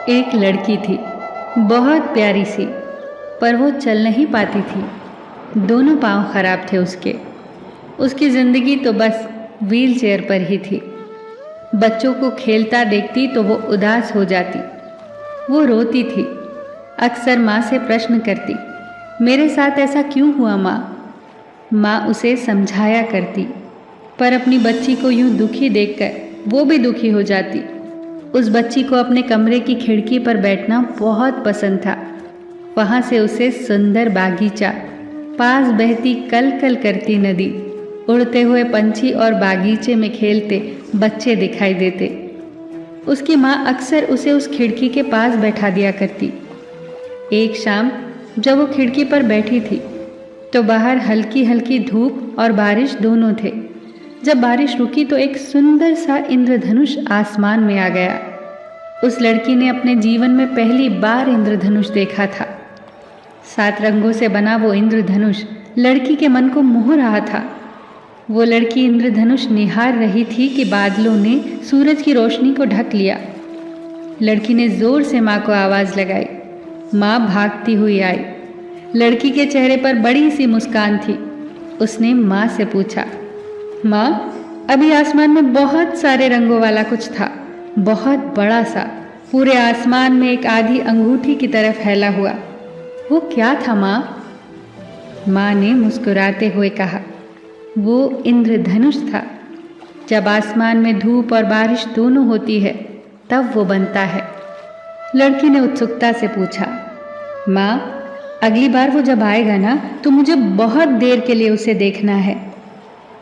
एक लड़की थी, बहुत प्यारी सी, पर वो चल नहीं पाती थी। दोनों पाँव खराब थे उसके। उसकी ज़िंदगी तो बस व्हील चेयर पर ही थी। बच्चों को खेलता देखती तो वो उदास हो जाती। वो रोती थी। अक्सर माँ से प्रश्न करती, मेरे साथ ऐसा क्यों हुआ माँ? माँ उसे समझाया करती, पर अपनी बच्ची को यूं दुखी देखकर वो भी दुखी हो जाती। उस बच्ची को अपने कमरे की खिड़की पर बैठना बहुत पसंद था। वहाँ से उसे सुंदर बागीचा, पास बहती कल कल करती नदी, उड़ते हुए पंछी और बागीचे में खेलते बच्चे दिखाई देते। उसकी माँ अक्सर उसे उस खिड़की के पास बैठा दिया करती। एक शाम जब वो खिड़की पर बैठी थी तो बाहर हल्की हल्की धूप और बारिश दोनों थे। जब बारिश रुकी तो एक सुंदर सा इंद्रधनुष आसमान में आ गया। उस लड़की ने अपने जीवन में पहली बार इंद्रधनुष देखा था। 7 रंगों से बना वो इंद्रधनुष लड़की के मन को मोह रहा था। वो लड़की इंद्रधनुष निहार रही थी कि बादलों ने सूरज की रोशनी को ढक लिया। लड़की ने जोर से माँ को आवाज़ लगाई। माँ भागती हुई आई। लड़की के चेहरे पर बड़ी सी मुस्कान थी। उसने माँ से पूछा, माँ, अभी आसमान में बहुत सारे रंगों वाला कुछ था, बहुत बड़ा सा, पूरे आसमान में एक आधी अंगूठी की तरह फैला हुआ। वो क्या था माँ? माँ ने मुस्कुराते हुए कहा, वो इंद्रधनुष था। जब आसमान में धूप और बारिश दोनों होती है तब वो बनता है। लड़की ने उत्सुकता से पूछा, माँ, अगली बार वो जब आएगा ना तो मुझे बहुत देर के लिए उसे देखना है।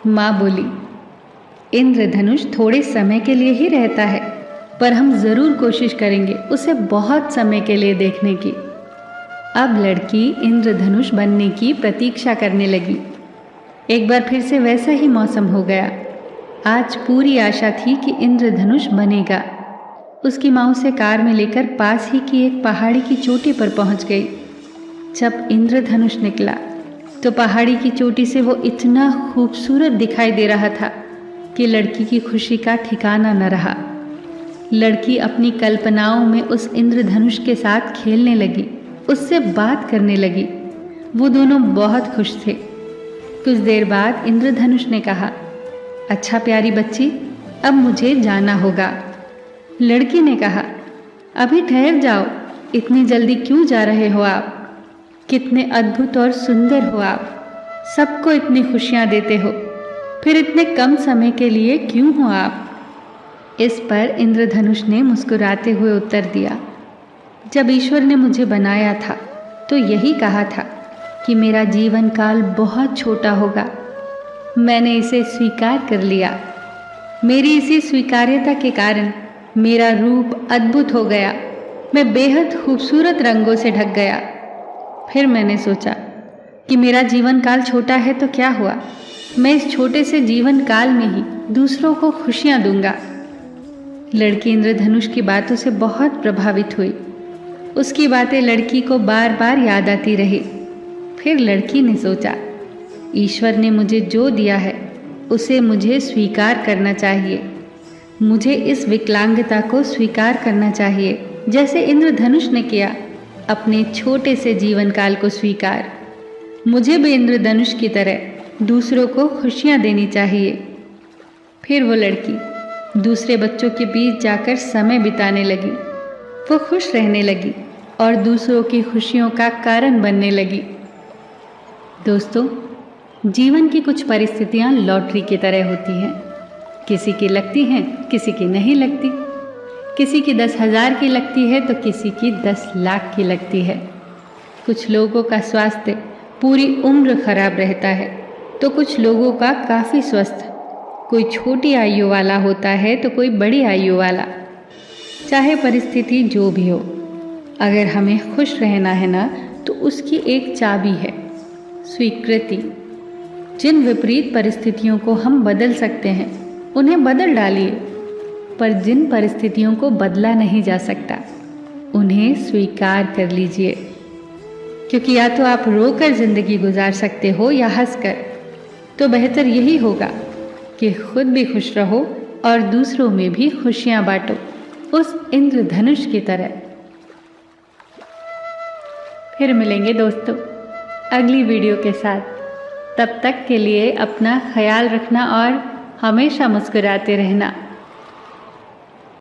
माँ बोली, इंद्रधनुष थोड़े समय के लिए ही रहता है, पर हम ज़रूर कोशिश करेंगे उसे बहुत समय के लिए देखने की। अब लड़की इंद्रधनुष बनने की प्रतीक्षा करने लगी। एक बार फिर से वैसा ही मौसम हो गया। आज पूरी आशा थी कि इंद्रधनुष बनेगा। उसकी माँ उसे कार में लेकर पास ही की एक पहाड़ी की चोटी पर पहुँच गई। जब इंद्रधनुष निकला तो पहाड़ी की चोटी से वो इतना खूबसूरत दिखाई दे रहा था कि लड़की की खुशी का ठिकाना न रहा। लड़की अपनी कल्पनाओं में उस इंद्रधनुष के साथ खेलने लगी, उससे बात करने लगी। वो दोनों बहुत खुश थे। कुछ देर बाद इंद्रधनुष ने कहा, अच्छा प्यारी बच्ची, अब मुझे जाना होगा। लड़की ने कहा, अभी ठहर जाओ, इतनी जल्दी क्यों जा रहे हो आप? कितने अद्भुत और सुंदर हो आप, सबको इतनी खुशियाँ देते हो, फिर इतने कम समय के लिए क्यों हो आप? इस पर इंद्रधनुष ने मुस्कुराते हुए उत्तर दिया, जब ईश्वर ने मुझे बनाया था तो यही कहा था कि मेरा जीवन काल बहुत छोटा होगा। मैंने इसे स्वीकार कर लिया। मेरी इसी स्वीकार्यता के कारण मेरा रूप अद्भुत हो गया। मैं बेहद खूबसूरत रंगों से ढक गया। फिर मैंने सोचा कि मेरा जीवन काल छोटा है तो क्या हुआ, मैं इस छोटे से जीवन काल में ही दूसरों को खुशियाँ दूंगा। लड़की इंद्रधनुष की बातों से बहुत प्रभावित हुई। उसकी बातें लड़की को बार बार याद आती रही। फिर लड़की ने सोचा, ईश्वर ने मुझे जो दिया है उसे मुझे स्वीकार करना चाहिए। मुझे इस विकलांगता को स्वीकार करना चाहिए, जैसे इंद्रधनुष ने किया अपने छोटे से जीवन काल को स्वीकार। मुझे भी इंद्रधनुष की तरह दूसरों को खुशियाँ देनी चाहिए। फिर वो लड़की दूसरे बच्चों के बीच जाकर समय बिताने लगी। वो खुश रहने लगी और दूसरों की खुशियों का कारण बनने लगी। दोस्तों, जीवन की कुछ परिस्थितियाँ लॉटरी की तरह होती हैं। किसी की लगती हैं, किसी की नहीं लगती। किसी की 10,000 की लगती है तो किसी की 10 लाख की लगती है। कुछ लोगों का स्वास्थ्य पूरी उम्र खराब रहता है तो कुछ लोगों का काफ़ी स्वस्थ। कोई छोटी आयु वाला होता है तो कोई बड़ी आयु वाला। चाहे परिस्थिति जो भी हो, अगर हमें खुश रहना है ना तो उसकी एक चाबी है, स्वीकृति। जिन विपरीत परिस्थितियों को हम बदल सकते हैं उन्हें बदल डालिए, पर जिन परिस्थितियों को बदला नहीं जा सकता उन्हें स्वीकार कर लीजिए। क्योंकि या तो आप रोकर जिंदगी गुजार सकते हो या हंसकर। तो बेहतर यही होगा कि खुद भी खुश रहो और दूसरों में भी खुशियां बांटो, उस इंद्रधनुष की तरह फिर मिलेंगे दोस्तों अगली वीडियो के साथ। तब तक के लिए अपना ख्याल रखना और हमेशा मुस्कुराते रहना।